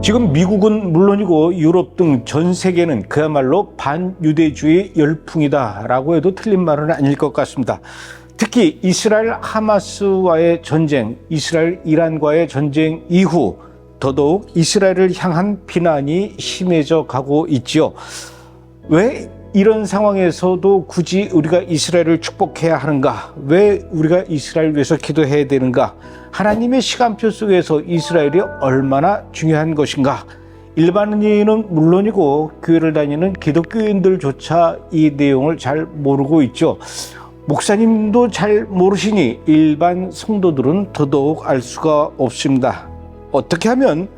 지금 미국은 물론이고 유럽 등 전 세계는 그야말로 반유대주의 열풍이다라고 해도 틀린 말은 아닐 것 같습니다. 특히 이스라엘 하마스와의 전쟁, 이스라엘 이란과의 전쟁 이후 더더욱 이스라엘을 향한 비난이 심해져 가고 있지요. 왜 이런 상황에서도 굳이 우리가 이스라엘을 축복해야 하는가? 왜 우리가 이스라엘 위해서 기도해야 되는가? 하나님의 시간표 속에서 이스라엘이 얼마나 중요한 것인가? 일반인은 물론이고 교회를 다니는 기독교인들조차 이 내용을 잘 모르고 있죠. 목사님도 잘 모르시니 일반 성도들은 더더욱 알 수가 없습니다. 어떻게 하면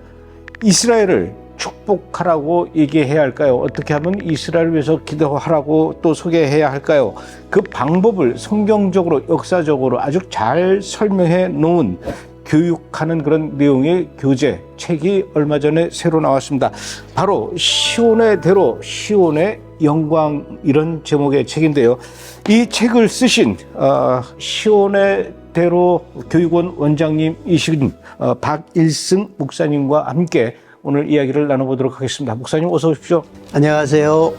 이스라엘을 축복하라고 얘기해야 할까요? 어떻게 하면 이스라엘을 위해서 기도하라고 또 소개해야 할까요? 그 방법을 성경적으로 역사적으로 아주 잘 설명해 놓은 교육하는 그런 내용의 교재 책이 얼마 전에 새로 나왔습니다. 바로 시온의 대로 시온의 영광, 이런 제목의 책인데요. 이 책을 쓰신 시온의 대로 교육원 원장님이신 박일승 목사님과 함께 오늘 이야기를 나눠보도록 하겠습니다. 목사님 어서 오십시오. 안녕하세요.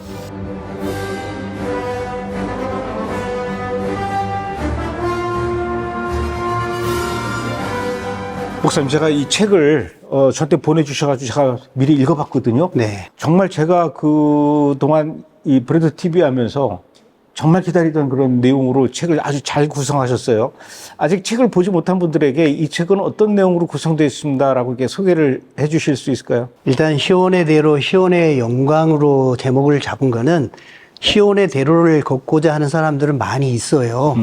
목사님, 제가 이 책을 저한테 보내주셔가지고 제가 미리 읽어봤거든요. 네. 정말 제가 그동안 이 브레드 TV 하면서 정말 기다리던 그런 내용으로 책을 아주 잘 구성하셨어요. 아직 책을 보지 못한 분들에게 이 책은 어떤 내용으로 구성되어 있습니다라고 이렇게 소개를 해 주실 수 있을까요? 일단 시온의 대로 시온의 영광으로 제목을 잡은 거는 시온의 대로를 걷고자 하는 사람들은 많이 있어요.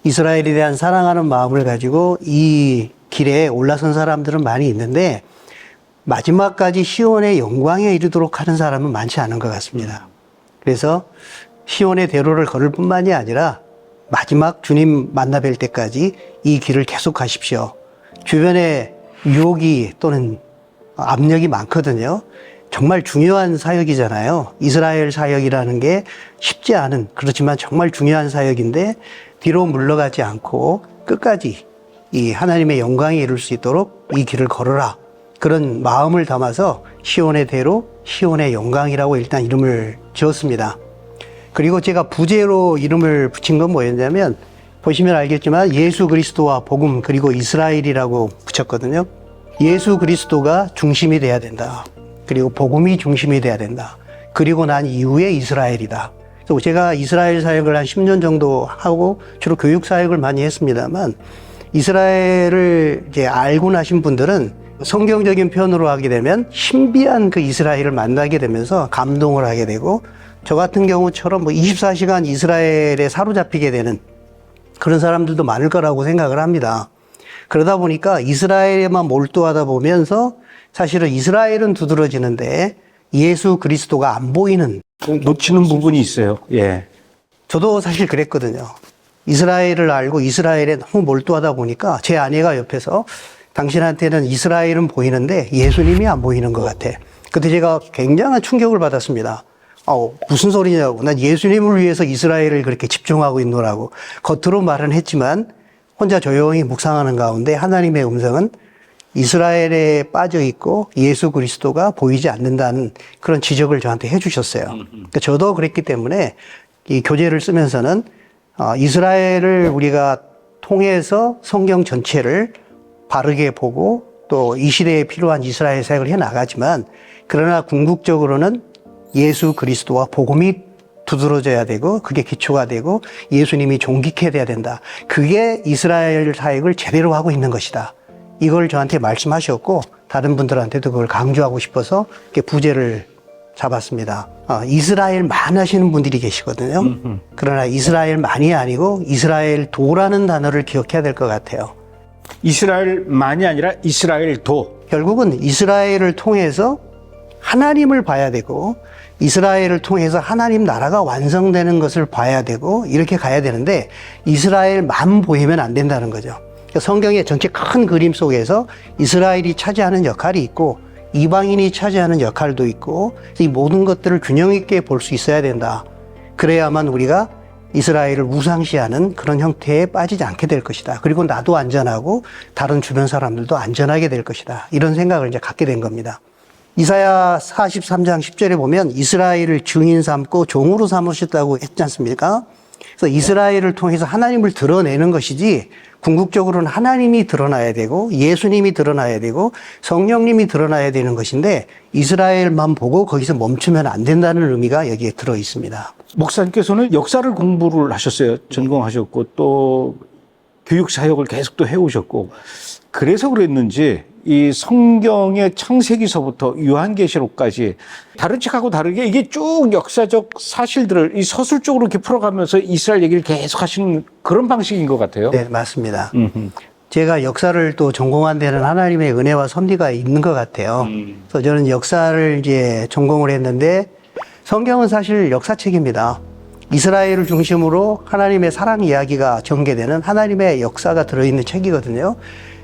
이스라엘에 대한 사랑하는 마음을 가지고 이 길에 올라선 사람들은 많이 있는데 마지막까지 시온의 영광에 이르도록 하는 사람은 많지 않은 것 같습니다. 그래서 시온의 대로를 걸을 뿐만이 아니라 마지막 주님 만나 뵐 때까지 이 길을 계속 가십시오. 주변에 유혹이 또는 압력이 많거든요. 정말 중요한 사역이잖아요. 이스라엘 사역이라는 게 쉽지 않은, 그렇지만 정말 중요한 사역인데 뒤로 물러가지 않고 끝까지 이 하나님의 영광에 이룰 수 있도록 이 길을 걸어라. 그런 마음을 담아서 시온의 대로, 시온의 영광이라고 일단 이름을 지었습니다. 그리고 제가 부제로 이름을 붙인 건 뭐였냐면, 보시면 알겠지만 예수 그리스도와 복음 그리고 이스라엘이라고 붙였거든요. 예수 그리스도가 중심이 돼야 된다. 그리고 복음이 중심이 돼야 된다. 그리고 난 이후에 이스라엘이다. 그래서 제가 이스라엘 사역을 한 10년 정도 하고 주로 교육 사역을 많이 했습니다만, 이스라엘을 이제 알고 나신 분들은 성경적인 표현으로 하게 되면 신비한 그 이스라엘을 만나게 되면서 감동을 하게 되고, 저 같은 경우처럼 24시간 이스라엘에 사로잡히게 되는 그런 사람들도 많을 거라고 생각을 합니다. 그러다 보니까 이스라엘에만 몰두하다 보면서 사실은 이스라엘은 두드러지는데 예수 그리스도가 안 보이는, 놓치는 부분이 있어요. 예. 저도 사실 그랬거든요. 이스라엘을 알고 이스라엘에 너무 몰두하다 보니까 제 아내가 옆에서 당신한테는 이스라엘은 보이는데 예수님이 안 보이는 것 같아. 그때 제가 굉장한 충격을 받았습니다. 무슨 소리냐고. 난 예수님을 위해서 이스라엘을 그렇게 집중하고 있노라고. 겉으로 말은 했지만 혼자 조용히 묵상하는 가운데 하나님의 음성은 이스라엘에 빠져 있고 예수 그리스도가 보이지 않는다는 그런 지적을 저한테 해주셨어요. 그러니까 저도 그랬기 때문에 이 교재를 쓰면서는 이스라엘을 우리가 통해서 성경 전체를 바르게 보고 또 이 시대에 필요한 이스라엘 사역을 해 나가지만, 그러나 궁극적으로는 예수 그리스도와 복음이 두드러져야 되고 그게 기초가 되고 예수님이 존귀케 돼야 된다. 그게 이스라엘 사역을 제대로 하고 있는 것이다. 이걸 저한테 말씀하셨고 다른 분들한테도 그걸 강조하고 싶어서 이렇게 부제를 잡았습니다. 이스라엘만 하시는 분들이 계시거든요. 그러나 이스라엘만이 아니고 이스라엘도라는 단어를 기억해야 될 것 같아요. 이스라엘만이 아니라 이스라엘도. 결국은 이스라엘을 통해서 하나님을 봐야 되고 이스라엘을 통해서 하나님 나라가 완성되는 것을 봐야 되고 이렇게 가야 되는데 이스라엘만 보이면 안 된다는 거죠. 성경의 전체 큰 그림 속에서 이스라엘이 차지하는 역할이 있고 이방인이 차지하는 역할도 있고 이 모든 것들을 균형 있게 볼 수 있어야 된다. 그래야만 우리가 이스라엘을 무상시하는 그런 형태에 빠지지 않게 될 것이다. 그리고 나도 안전하고 다른 주변 사람들도 안전하게 될 것이다. 이런 생각을 이제 갖게 된 겁니다. 이사야 43장 10절에 보면 이스라엘을 증인 삼고 종으로 삼으셨다고 했지 않습니까? 그래서 이스라엘을 통해서 하나님을 드러내는 것이지 궁극적으로는 하나님이 드러나야 되고 예수님이 드러나야 되고 성령님이 드러나야 되는 것인데 이스라엘만 보고 거기서 멈추면 안 된다는 의미가 여기에 들어 있습니다. 목사님께서는 역사를 공부를 하셨어요. 전공하셨고 또 교육 사역을 계속 또 해오셨고 그래서 그랬는지 이 성경의 창세기서부터 요한계시록까지 다른 책하고 다르게 이게 쭉 역사적 사실들을 이 서술적으로 이렇게 풀어가면서 이스라엘 얘기를 계속 하시는 그런 방식인 것 같아요. 네, 맞습니다. 제가 역사를 또 전공한 데는 하나님의 은혜와 섭리가 있는 것 같아요. 그래서 저는 역사를 이제 전공을 했는데 성경은 사실 역사책입니다. 이스라엘을 중심으로 하나님의 사랑 이야기가 전개되는 하나님의 역사가 들어있는 책이거든요.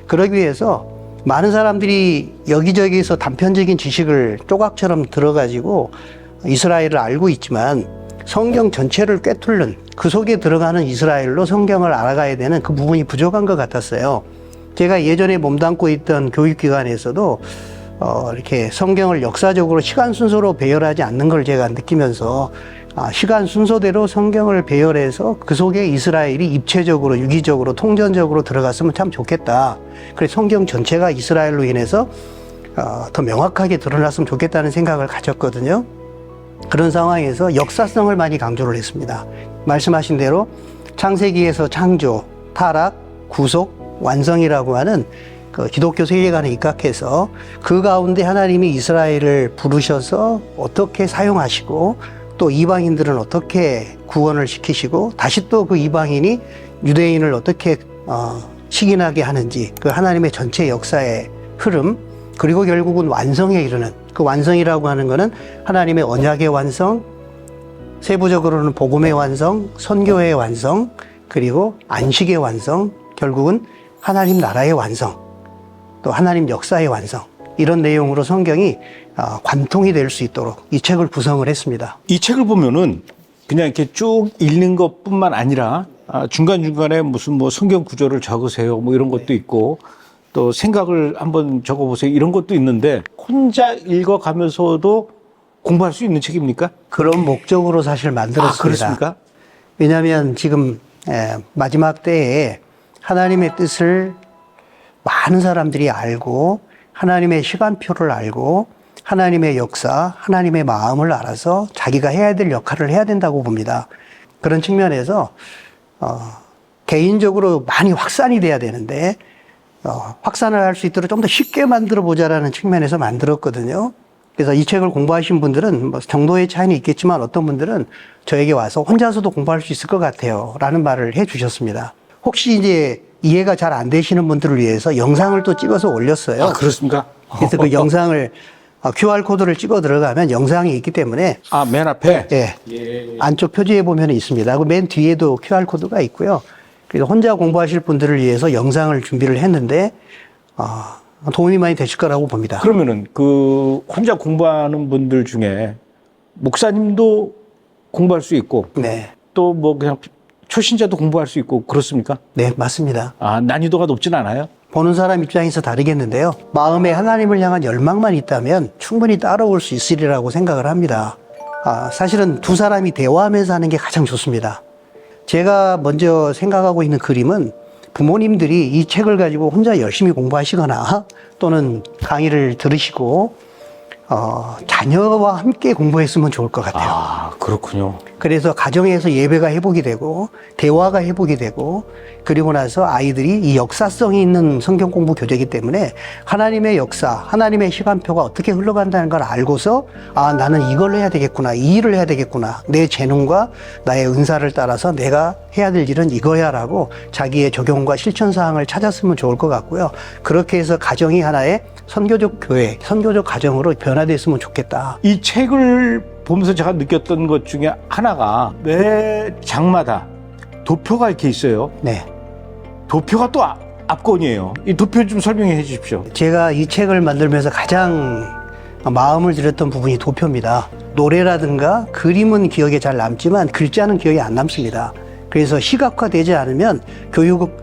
그러기 위해서 많은 사람들이 여기저기서 단편적인 지식을 조각처럼 들어가지고 이스라엘을 알고 있지만 성경 전체를 꿰뚫는 그 속에 들어가는 이스라엘로 성경을 알아가야 되는 그 부분이 부족한 것 같았어요. 제가 예전에 몸담고 있던 교육기관에서도 이렇게 성경을 역사적으로 시간 순서로 배열하지 않는 걸 제가 느끼면서 시간 순서대로 성경을 배열해서 그 속에 이스라엘이 입체적으로 유기적으로 통전적으로 들어갔으면 참 좋겠다. 그래서 성경 전체가 이스라엘로 인해서 더 명확하게 드러났으면 좋겠다는 생각을 가졌거든요. 그런 상황에서 역사성을 많이 강조를 했습니다. 말씀하신 대로 창세기에서 창조, 타락, 구속, 완성이라고 하는 그 기독교 세계관에 입각해서 그 가운데 하나님이 이스라엘을 부르셔서 어떻게 사용하시고 또 이방인들은 어떻게 구원을 시키시고 다시 또 그 이방인이 유대인을 어떻게 식인하게 하는지 그 하나님의 전체 역사의 흐름 그리고 결국은 완성에 이르는 그 완성이라고 하는 것은 하나님의 언약의 완성, 세부적으로는 복음의 완성, 선교의 완성, 그리고 안식의 완성, 결국은 하나님 나라의 완성, 또 하나님 역사의 완성 이런 내용으로 성경이 관통이 될 수 있도록 이 책을 구성을 했습니다. 이 책을 보면은 그냥 이렇게 쭉 읽는 것뿐만 아니라 중간중간에 무슨 뭐 성경 구절을 적으세요 뭐 이런 것도 있고 또 생각을 한번 적어보세요 이런 것도 있는데 혼자 읽어가면서도 공부할 수 있는 책입니까? 그런 목적으로 사실 만들었습니다. 그렇습니까? 왜냐하면 지금 마지막 때에 하나님의 뜻을 많은 사람들이 알고 하나님의 시간표를 알고 하나님의 역사, 하나님의 마음을 알아서 자기가 해야 될 역할을 해야 된다고 봅니다. 그런 측면에서 개인적으로 많이 확산이 돼야 되는데 확산을 할 수 있도록 좀 더 쉽게 만들어 보자라는 측면에서 만들었거든요. 그래서 이 책을 공부하신 분들은 뭐 정도의 차이는 있겠지만 어떤 분들은 저에게 와서 혼자서도 공부할 수 있을 것 같아요 라는 말을 해 주셨습니다. 혹시 이제 이해가 잘 안 되시는 분들을 위해서 영상을 또 찍어서 올렸어요. 아, 그렇습니까? 그래서 그 영상을 QR코드를 찍어 들어가면 영상이 있기 때문에 맨 앞에? 예. 안쪽 표지에 보면 있습니다. 그 맨 뒤에도 QR코드가 있고요. 그래서 혼자 공부하실 분들을 위해서 영상을 준비를 했는데 도움이 많이 되실 거라고 봅니다. 그러면은 그 혼자 공부하는 분들 중에 목사님도 공부할 수 있고 네. 또 뭐 그냥 초신자도 공부할 수 있고 그렇습니까? 네, 맞습니다. 난이도가 높진 않아요? 보는 사람 입장에서 다르겠는데요. 마음에 하나님을 향한 열망만 있다면 충분히 따라올 수 있으리라고 생각을 합니다. 사실은 두 사람이 대화하면서 하는 게 가장 좋습니다. 제가 먼저 생각하고 있는 그림은 부모님들이 이 책을 가지고 혼자 열심히 공부하시거나 또는 강의를 들으시고 자녀와 함께 공부했으면 좋을 것 같아요. 그렇군요. 그래서 가정에서 예배가 회복이 되고 대화가 회복이 되고 그리고 나서 아이들이 이 역사성이 있는 성경 공부 교재이기 때문에 하나님의 역사, 하나님의 시간표가 어떻게 흘러간다는 걸 알고서 나는 이걸 해야 되겠구나, 이 일을 해야 되겠구나, 내 재능과 나의 은사를 따라서 내가 해야 될 일은 이거야 라고 자기의 적용과 실천 사항을 찾았으면 좋을 것 같고요. 그렇게 해서 가정이 하나의 선교적 교회, 선교적 가정으로 변화됐으면 좋겠다. 이 책을 보면서 제가 느꼈던 것 중에 하나가 매 장마다 도표가 이렇게 있어요. 네. 도표가 또 앞권이에요. 이 도표 좀 설명해 주십시오. 제가 이 책을 만들면서 가장 마음을 들였던 부분이 도표입니다. 노래라든가 그림은 기억에 잘 남지만 글자는 기억에 안 남습니다. 그래서 시각화되지 않으면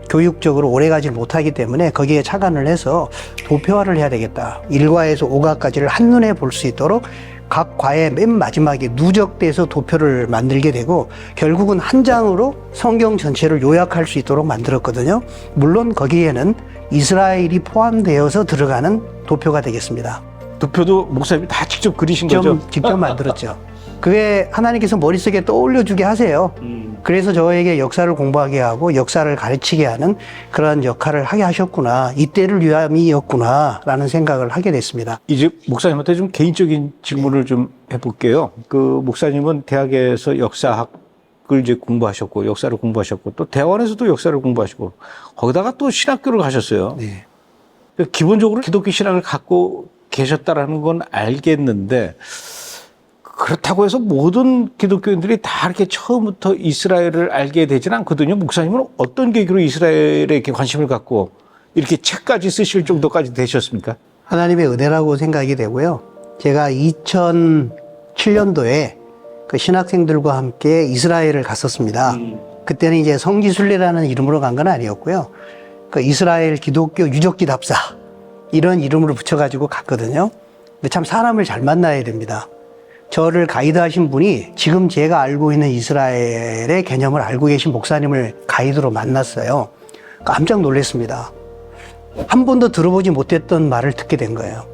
교육적으로 오래가지 못하기 때문에 거기에 착안을 해서 도표화를 해야 되겠다. 1과에서 5과까지를 한눈에 볼 수 있도록 각 과의 맨 마지막에 누적돼서 도표를 만들게 되고 결국은 한 장으로 성경 전체를 요약할 수 있도록 만들었거든요. 물론 거기에는 이스라엘이 포함되어서 들어가는 도표가 되겠습니다. 도표도 목사님이 다 직접 그리신 거죠? 직접 만들었죠. 그게 하나님께서 머릿속에 떠올려주게 하세요. 그래서 저에게 역사를 공부하게 하고 역사를 가르치게 하는 그런 역할을 하게 하셨구나. 이때를 위함이었구나 라는 생각을 하게 됐습니다. 이제 목사님한테 좀 개인적인 질문을 좀 해볼게요. 그 목사님은 대학에서 역사학을 이제 공부하셨고 역사를 공부하셨고 또 대학원에서도 역사를 공부하시고 거기다가 또 신학교를 가셨어요. 네. 기본적으로 기독교 신앙을 갖고 계셨다라는 건 알겠는데 그렇다고 해서 모든 기독교인들이 다 이렇게 처음부터 이스라엘을 알게 되지는 않거든요. 목사님은 어떤 계기로 이스라엘에 이렇게 관심을 갖고 이렇게 책까지 쓰실 정도까지 되셨습니까? 하나님의 은혜라고 생각이 되고요. 제가 2007년도에 그 신학생들과 함께 이스라엘을 갔었습니다. 그때는 이제 성지순례라는 이름으로 간 건 아니었고요. 그 이스라엘 기독교 유적지 답사 이런 이름으로 붙여가지고 갔거든요. 근데 참 사람을 잘 만나야 됩니다. 저를 가이드 하신 분이 지금 제가 알고 있는 이스라엘의 개념을 알고 계신 목사님을 가이드로 만났어요. 깜짝 놀랐습니다. 한 번도 들어보지 못했던 말을 듣게 된 거예요.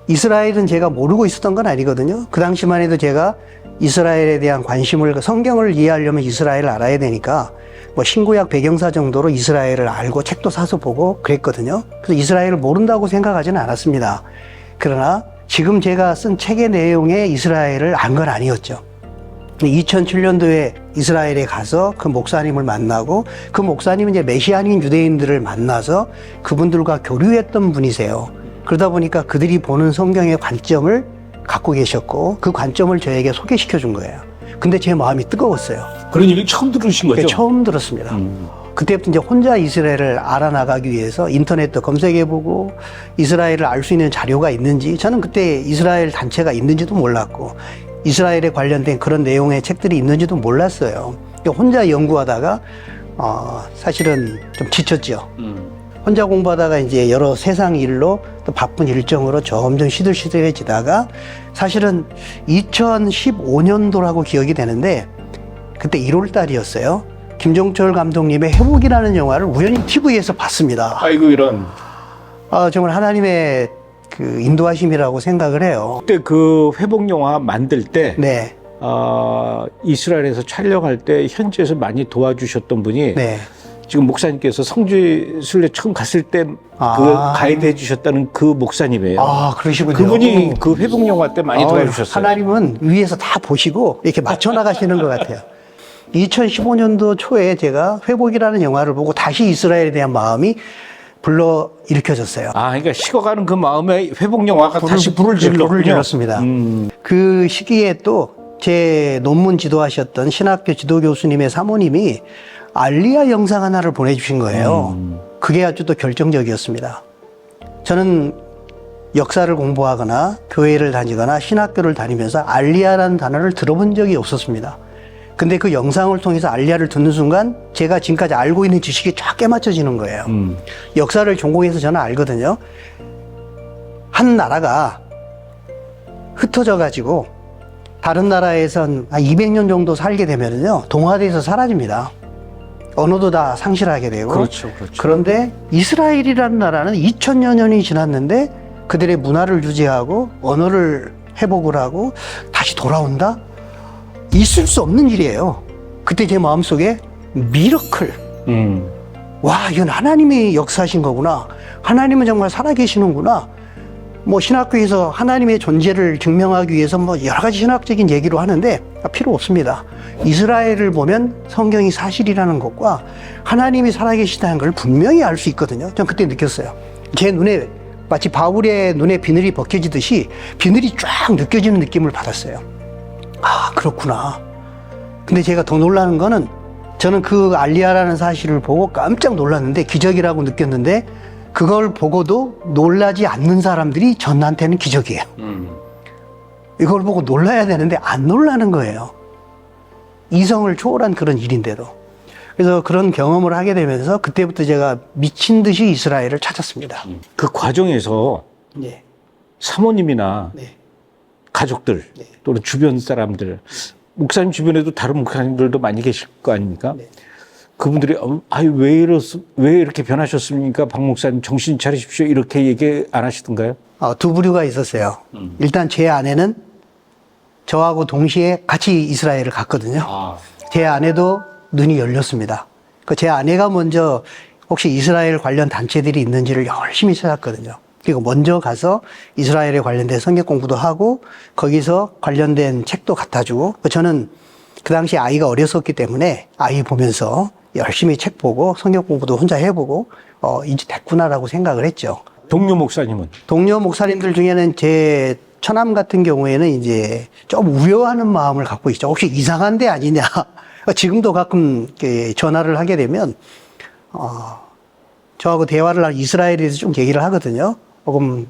이스라엘은 제가 모르고 있었던 건 아니거든요. 그 당시만 해도 제가 이스라엘에 대한 관심을, 성경을 이해하려면 이스라엘을 알아야 되니까 뭐 신구약 배경사 정도로 이스라엘을 알고 책도 사서 보고 그랬거든요. 그래서 이스라엘을 모른다고 생각하지는 않았습니다. 그러나 지금 제가 쓴 책의 내용에 이스라엘을 안 건 아니었죠. 2007년도에 이스라엘에 가서 그 목사님을 만나고 그 목사님은 이제 메시아닌 유대인들을 만나서 그분들과 교류했던 분이세요. 그러다 보니까 그들이 보는 성경의 관점을 갖고 계셨고 그 관점을 저에게 소개시켜 준 거예요. 근데 제 마음이 뜨거웠어요. 그런 얘기를 처음 들으신 거죠? 처음 들었습니다. 그때부터 이제 혼자 이스라엘을 알아나가기 위해서 인터넷도 검색해보고 이스라엘을 알 수 있는 자료가 있는지, 저는 그때 이스라엘 단체가 있는지도 몰랐고 이스라엘에 관련된 그런 내용의 책들이 있는지도 몰랐어요. 혼자 연구하다가 사실은 좀 지쳤죠. 혼자 공부하다가 이제 여러 세상 일로 또 바쁜 일정으로 점점 시들시들해지다가 사실은 2015년도라고 기억이 되는데 그때 1월 달이었어요. 김종철 감독님의 회복이라는 영화를 우연히 TV에서 봤습니다. 아이고 이런. 정말 하나님의 그 인도하심이라고 생각을 해요. 그때 그 회복 영화 만들 때 네. 이스라엘에서 촬영할 때 현지에서 많이 도와주셨던 분이 네. 지금 목사님께서 성지순례 처음 갔을 때 그 가이드 해주셨다는 그 목사님이에요. 그러시군요. 그분이 그 회복 영화 때 많이 도와주셨어요. 하나님은 위에서 다 보시고 이렇게 맞춰 나가시는 것 같아요. 2015년도 초에 제가 회복이라는 영화를 보고 다시 이스라엘에 대한 마음이 불러 일으켜졌어요. 그러니까 식어가는 그 마음에 회복 영화가 다시 불을 질렀습니다. 그 시기에 또 제 논문 지도하셨던 신학교 지도 교수님의 사모님이 알리야 영상 하나를 보내주신 거예요. 그게 아주 또 결정적이었습니다. 저는 역사를 공부하거나 교회를 다니거나 신학교를 다니면서 알리야라는 단어를 들어본 적이 없었습니다. 근데 그 영상을 통해서 알리야를 듣는 순간 제가 지금까지 알고 있는 지식이 쫙 깨맞춰지는 거예요. 역사를 전공해서 저는 알거든요. 한 나라가 흩어져 가지고 다른 나라에선 한 200년 정도 살게 되면요 동화돼서 사라집니다. 언어도 다 상실하게 되고. 그렇죠. 그런데 이스라엘이라는 나라는 2000여 년이 지났는데 그들의 문화를 유지하고 언어를 회복을 하고 다시 돌아온다? 있을 수 없는 일이에요. 그때 제 마음속에 미러클. 와, 이건 하나님이 역사하신 거구나. 하나님은 정말 살아계시는구나. 뭐 신학교에서 하나님의 존재를 증명하기 위해서 뭐 여러 가지 신학적인 얘기로 하는데 필요 없습니다. 이스라엘을 보면 성경이 사실이라는 것과 하나님이 살아계시다는 걸 분명히 알 수 있거든요. 전 그때 느꼈어요. 제 눈에 마치 바울의 눈에 비늘이 벗겨지듯이 비늘이 쫙 느껴지는 느낌을 받았어요. 그렇구나. 근데 제가 더 놀라는 거는 저는 그 알리야라는 사실을 보고 깜짝 놀랐는데 기적이라고 느꼈는데 그걸 보고도 놀라지 않는 사람들이 저한테는 기적이에요. 이걸 보고 놀라야 되는데 안 놀라는 거예요. 이성을 초월한 그런 일인데도. 그래서 그런 경험을 하게 되면서 그때부터 제가 미친 듯이 이스라엘을 찾았습니다. 그 과정에서 네. 사모님이나 네. 가족들 네. 또는 주변 사람들, 목사님 주변에도 다른 목사님들도 많이 계실 거 아닙니까? 네. 그분들이 아유 왜 이렇게 변하셨습니까? 박 목사님 정신 차리십시오. 이렇게 얘기 안 하시던가요? 두 부류가 있었어요. 일단 제 아내는 저하고 동시에 같이 이스라엘을 갔거든요. 제 아내도 눈이 열렸습니다. 제 아내가 먼저 혹시 이스라엘 관련 단체들이 있는지를 열심히 찾았거든요. 그리고 먼저 가서 이스라엘에 관련된 성경 공부도 하고 거기서 관련된 책도 갖다 주고 저는 그 당시 아이가 어렸었기 때문에 아이 보면서 열심히 책 보고 성경 공부도 혼자 해보고 이제 됐구나라고 생각을 했죠. 동료 목사님은? 동료 목사님들 중에는 제 처남 같은 경우에는 이제 좀 우려하는 마음을 갖고 있죠. 혹시 이상한 데 아니냐. 지금도 가끔 전화를 하게 되면 저하고 대화를 할 이스라엘에 대해서 좀 얘기를 하거든요. 조금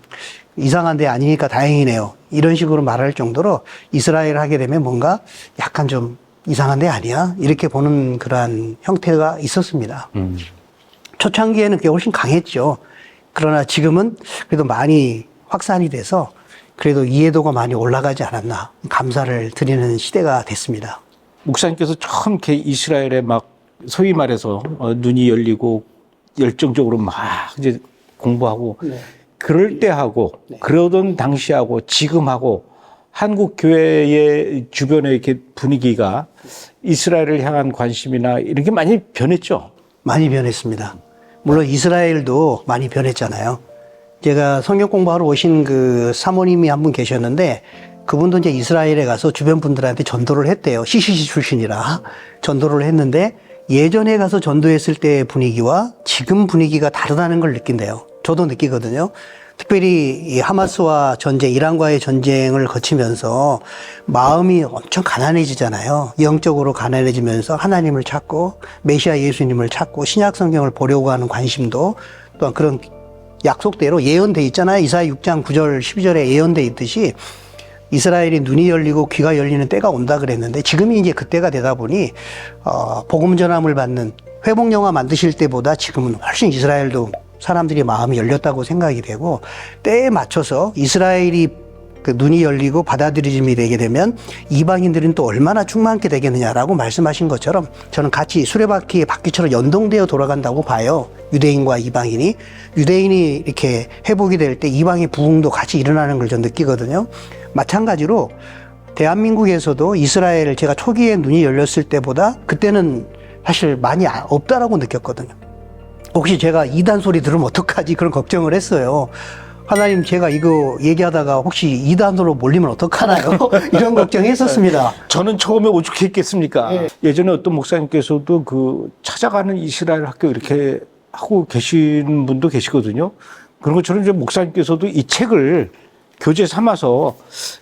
이상한 데 아니니까 다행이네요. 이런 식으로 말할 정도로 이스라엘 하게 되면 뭔가 약간 좀 이상한 데 아니야? 이렇게 보는 그러한 형태가 있었습니다. 초창기에는 그게 훨씬 강했죠. 그러나 지금은 그래도 많이 확산이 돼서 그래도 이해도가 많이 올라가지 않았나 감사를 드리는 시대가 됐습니다. 목사님께서 처음 이렇게 이스라엘에 막 소위 말해서 눈이 열리고 열정적으로 막 이제 공부하고 네. 그럴 때 하고 네. 그러던 당시하고 지금하고 한국 교회의 주변의 이렇게 분위기가 이스라엘을 향한 관심이나 이런 게 많이 변했죠. 많이 변했습니다. 물론 이스라엘도 많이 변했잖아요. 제가 성경 공부하러 오신 그 사모님이 한 분 계셨는데 그분도 이제 이스라엘에 가서 주변 분들한테 전도를 했대요. CCC 출신이라 전도를 했는데 예전에 가서 전도했을 때의 분위기와 지금 분위기가 다르다는 걸 느낀대요. 저도 느끼거든요. 특별히 이 하마스와 전쟁, 이란과의 전쟁을 거치면서 마음이 엄청 가난해지잖아요. 영적으로 가난해지면서 하나님을 찾고 메시아 예수님을 찾고 신약 성경을 보려고 하는 관심도 또한 그런 약속대로 예언돼 있잖아요. 이사야 6장 9절 12절에 예언돼 있듯이 이스라엘이 눈이 열리고 귀가 열리는 때가 온다 그랬는데 지금이 이제 그때가 되다 보니 복음 전함을 받는 회복 영화 만드실 때보다 지금은 훨씬 이스라엘도 사람들이 마음이 열렸다고 생각이 되고 때에 맞춰서 이스라엘이 그 눈이 열리고 받아들여짐이 되게 되면 이방인들은 또 얼마나 충만케 되겠느냐라고 말씀하신 것처럼 저는 같이 수레바퀴의 바퀴처럼 연동되어 돌아간다고 봐요. 유대인과 이방인이. 유대인이 이렇게 회복이 될 때 이방의 부흥도 같이 일어나는 걸 전 느끼거든요. 마찬가지로 대한민국에서도 이스라엘 제가 초기에 눈이 열렸을 때보다 그때는 사실 많이 없다라고 느꼈거든요. 혹시 제가 이단 소리 들으면 어떡하지 그런 걱정을 했어요. 하나님 제가 이거 얘기하다가 혹시 이단으로 몰리면 어떡하나요? 이런 걱정했었습니다. 저는 처음에 오죽했겠습니까? 네. 예전에 어떤 목사님께서도 그 찾아가는 이스라엘 학교 이렇게 하고 계신 분도 계시거든요. 그런 것처럼 이제 목사님께서도 이 책을 교재 삼아서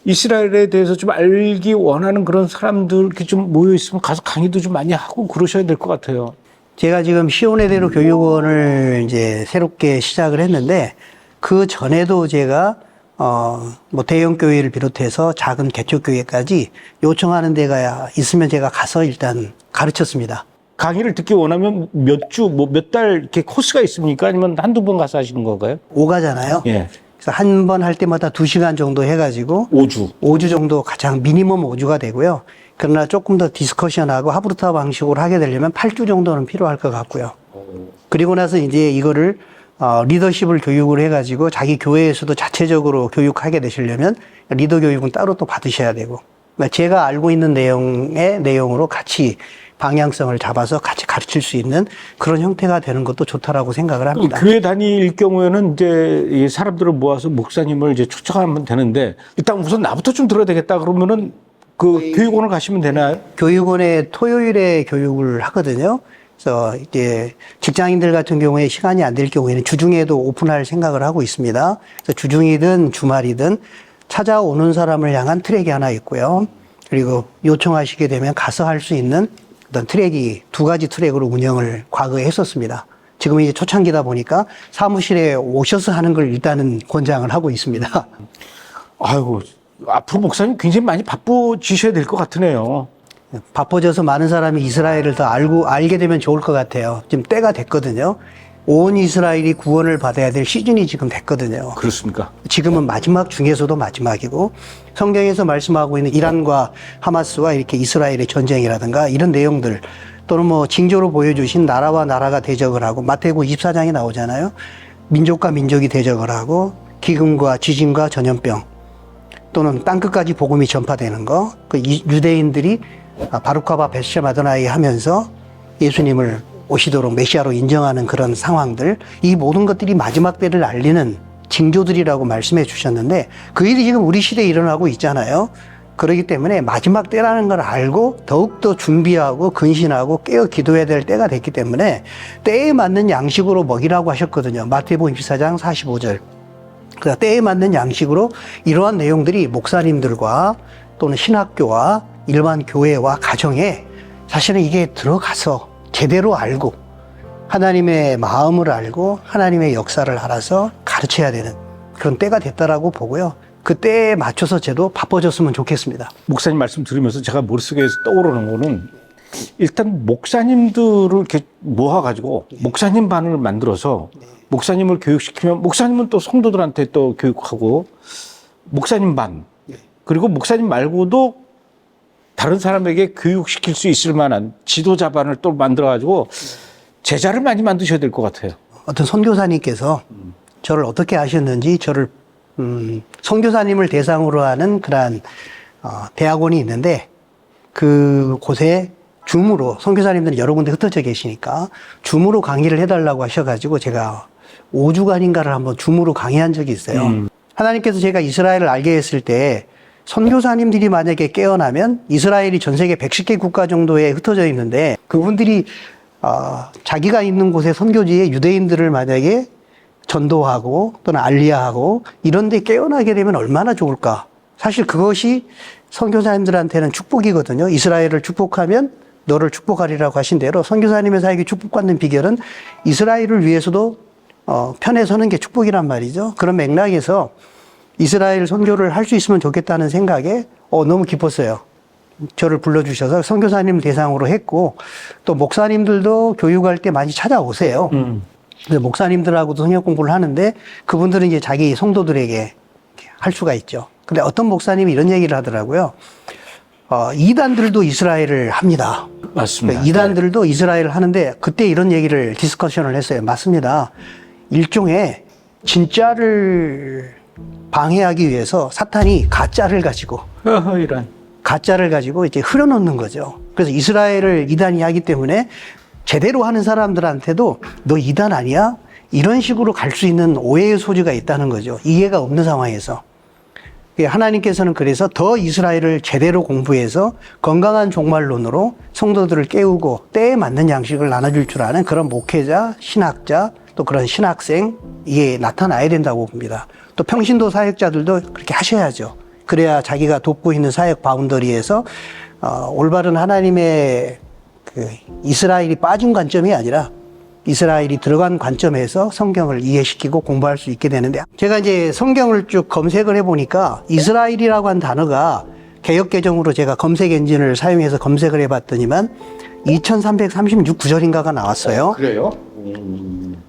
이스라엘에 대해서 좀 알기 원하는 그런 사람들 이렇게 좀 모여 있으면 가서 강의도 좀 많이 하고 그러셔야 될 것 같아요. 제가 지금 시온의 대로 교육원을 이제 새롭게 시작을 했는데 그 전에도 제가 뭐 대형 교회를 비롯해서 작은 개척 교회까지 요청하는 데가 있으면 제가 가서 일단 가르쳤습니다. 강의를 듣기 원하면 몇 주, 뭐 몇 달 이렇게 코스가 있습니까? 아니면 한두 번 가서 하시는 건가요? 5가잖아요. 예. 그래서 한 번 할 때마다 2시간 정도 해가지고 5주 정도 가장 미니멈 5주가 되고요. 그러나 조금 더 디스커션하고 하브루타 방식으로 하게 되려면 8주 정도는 필요할 것 같고요. 그리고 나서 이제 이거를 리더십을 교육을 해가지고 자기 교회에서도 자체적으로 교육하게 되시려면 리더 교육은 따로 또 받으셔야 되고 제가 알고 있는 내용의 내용으로 같이 방향성을 잡아서 같이 가르칠 수 있는 그런 형태가 되는 것도 좋다라고 생각을 합니다. 교회 다닐 경우에는 이제 이 사람들을 모아서 목사님을 이제 초청하면 되는데 일단 우선 나부터 좀 들어야 되겠다 그러면은 그 교육원을 가시면 되나요? 교육원에 토요일에 교육을 하거든요. 그래서 이제 직장인들 같은 경우에 시간이 안 될 경우에는 주중에도 오픈할 생각을 하고 있습니다. 그래서 주중이든 주말이든 찾아오는 사람을 향한 트랙이 하나 있고요. 그리고 요청하시게 되면 가서 할 수 있는 어떤 트랙이 2가지 트랙으로 운영을 과거에 했었습니다. 지금 이제 초창기다 보니까 사무실에 오셔서 하는 걸 일단은 권장을 하고 있습니다. 아이고, 앞으로 목사님 굉장히 많이 바쁘지셔야 될 것 같으네요. 바빠져서 많은 사람이 이스라엘을 더 알게 되면 좋을 것 같아요. 지금 때가 됐거든요. 온 이스라엘이 구원을 받아야 될 시즌이 지금 됐거든요. 그렇습니까? 지금은 마지막 중에서도 마지막이고, 성경에서 말씀하고 있는 이란과 하마스와 이렇게 이스라엘의 전쟁이라든가 이런 내용들, 또는 뭐 징조로 보여주신 나라와 나라가 대적을 하고, 마태복음 24장에 나오잖아요. 민족과 민족이 대적을 하고, 기근과 지진과 전염병, 또는 땅끝까지 복음이 전파되는 거, 그 유대인들이 바루카바 베스셈 아도나이 하면서 예수님을 오시도록 메시아로 인정하는 그런 상황들, 이 모든 것들이 마지막 때를 알리는 징조들이라고 말씀해 주셨는데, 그 일이 지금 우리 시대에 일어나고 있잖아요. 그렇기 때문에 마지막 때라는 걸 알고 더욱더 준비하고 근신하고 깨어 기도해야 될 때가 됐기 때문에 때에 맞는 양식으로 먹이라고 하셨거든요. 마태복음 24장 45절. 그러니까 때에 맞는 양식으로 이러한 내용들이 목사님들과 또는 신학교와 일반 교회와 가정에 사실은 이게 들어가서 제대로 알고 하나님의 마음을 알고 하나님의 역사를 알아서 가르쳐야 되는 그런 때가 됐다라고 보고요. 그 때에 맞춰서 저도 바빠졌으면 좋겠습니다. 목사님 말씀 들으면서 제가 머릿속에 떠오르는 거는 일단 목사님들을 이렇게 모아가지고 목사님 반을 만들어서 목사님을 교육시키면 목사님은 또 성도들한테 또 교육하고 목사님 반, 그리고 목사님 말고도 다른 사람에게 교육시킬 수 있을 만한 지도자반을 또 만들어가지고 제자를 많이 만드셔야 될 것 같아요. 어떤 선교사님께서 저를 어떻게 아셨는지 저를 선교사님을 대상으로 하는 그러한 대학원이 있는데 그 곳에 줌으로 선교사님들은 여러 군데 흩어져 계시니까 줌으로 강의를 해달라고 하셔가지고 제가 5주간인가를 한번 줌으로 강의한 적이 있어요. 하나님께서 제가 이스라엘을 알게 했을 때 선교사님들이 만약에 깨어나면 이스라엘이 전 세계 110개 국가 정도에 흩어져 있는데 그분들이 자기가 있는 곳의 선교지에 유대인들을 만약에 전도하고 또는 알리야하고 이런 데 깨어나게 되면 얼마나 좋을까. 사실 그것이 선교사님들한테는 축복이거든요. 이스라엘을 축복하면 너를 축복하리라고 하신 대로 선교사님의 사역이 축복받는 비결은 이스라엘을 위해서도 편에 서는 게 축복이란 말이죠. 그런 맥락에서 이스라엘 선교를 할 수 있으면 좋겠다는 생각에 너무 기뻤어요. 저를 불러주셔서 선교사님 대상으로 했고 또 목사님들도 교육할 때 많이 찾아오세요. 그래서 목사님들하고도 성역 공부를 하는데 그분들은 이제 자기 성도들에게 할 수가 있죠. 근데 어떤 목사님이 이런 얘기를 하더라고요. 이단들도 이스라엘을 합니다. 맞습니다. 이단들도 이스라엘을 하는데 그때 이런 얘기를 디스커션을 했어요. 맞습니다. 일종의 진짜를 방해하기 위해서 사탄이 가짜를 가지고 이런. 가짜를 가지고 이제 흐려놓는 거죠. 그래서 이스라엘을 이단이 하기 때문에 제대로 하는 사람들한테도 너 이단 아니야? 이런 식으로 갈 수 있는 오해의 소지가 있다는 거죠. 이해가 없는 상황에서. 하나님께서는 그래서 더 이스라엘을 제대로 공부해서 건강한 종말론으로 성도들을 깨우고 때에 맞는 양식을 나눠줄 줄 아는 그런 목회자, 신학자, 또 그런 신학생, 이게 나타나야 된다고 봅니다. 또 평신도 사역자들도 그렇게 하셔야죠. 그래야 자기가 돕고 있는 사역 바운더리에서 올바른 하나님의 그 이스라엘이 빠진 관점이 아니라 이스라엘이 들어간 관점에서 성경을 이해시키고 공부할 수 있게 되는데, 제가 이제 성경을 쭉 검색을 해보니까 이스라엘이라고 한 단어가 개역개정으로 제가 검색 엔진을 사용해서 검색을 해봤더니만 2336구절인가가 나왔어요. 그래요?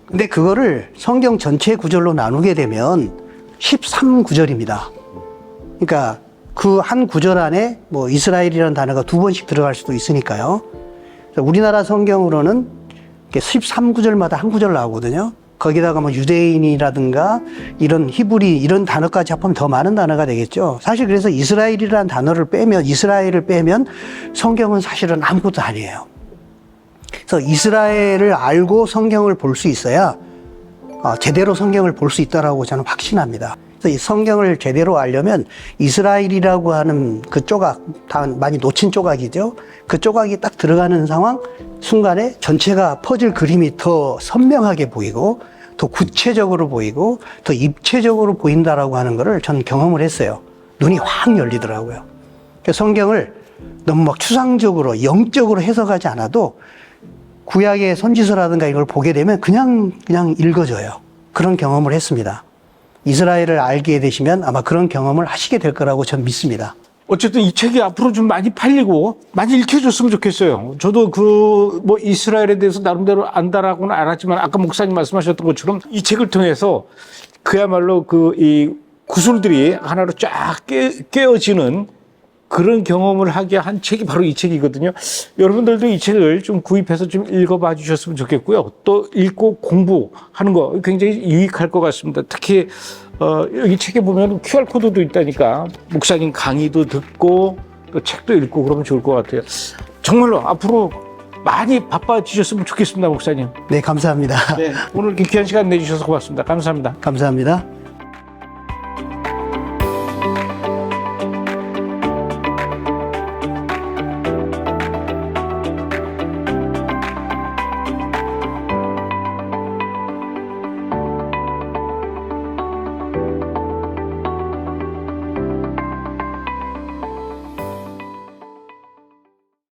근데 그거를 성경 전체 구절로 나누게 되면 13구절입니다. 그러니까 그 한 구절 안에 뭐 이스라엘이라는 단어가 2번씩 들어갈 수도 있으니까요. 우리나라 성경으로는 13구절마다 한 구절 나오거든요. 거기다가 뭐 유대인이라든가 이런 히브리 이런 단어까지 합하면 더 많은 단어가 되겠죠. 사실 그래서 이스라엘이라는 단어를 빼면, 이스라엘을 빼면 성경은 사실은 아무것도 아니에요. 그래서 이스라엘을 알고 성경을 볼 수 있어야 제대로 성경을 볼 수 있다라고 저는 확신합니다. 그래서 이 성경을 제대로 알려면 이스라엘이라고 하는 그 조각, 다 많이 놓친 조각이죠. 그 조각이 딱 들어가는 상황 순간에 전체가 퍼즐 그림이 더 선명하게 보이고 더 구체적으로 보이고 더 입체적으로 보인다라고 하는 거를 저는 경험을 했어요. 눈이 확 열리더라고요. 그래서 성경을 너무 막 추상적으로 영적으로 해석하지 않아도 구약의 선지서라든가 이걸 보게 되면 그냥 읽어져요. 그런 경험을 했습니다. 이스라엘을 알게 되시면 아마 그런 경험을 하시게 될 거라고 저는 믿습니다. 어쨌든 이 책이 앞으로 좀 많이 팔리고 많이 읽혀줬으면 좋겠어요. 저도 뭐 이스라엘에 대해서 나름대로 안다라고는 알았지만 아까 목사님 말씀하셨던 것처럼 이 책을 통해서 그야말로 이 구슬들이 하나로 쫙 깨어지는 그런 경험을 하게 한 책이 바로 이 책이거든요. 여러분들도 이 책을 좀 구입해서 좀 읽어봐 주셨으면 좋겠고요. 또 읽고 공부하는 거 굉장히 유익할 것 같습니다. 특히 여기 책에 보면 QR코드도 있다니까 목사님 강의도 듣고 또 책도 읽고 그러면 좋을 것 같아요. 정말로 앞으로 많이 바빠지셨으면 좋겠습니다, 목사님. 네, 감사합니다. 네, 오늘 이렇게 귀한 시간 내주셔서 고맙습니다. 감사합니다. 감사합니다.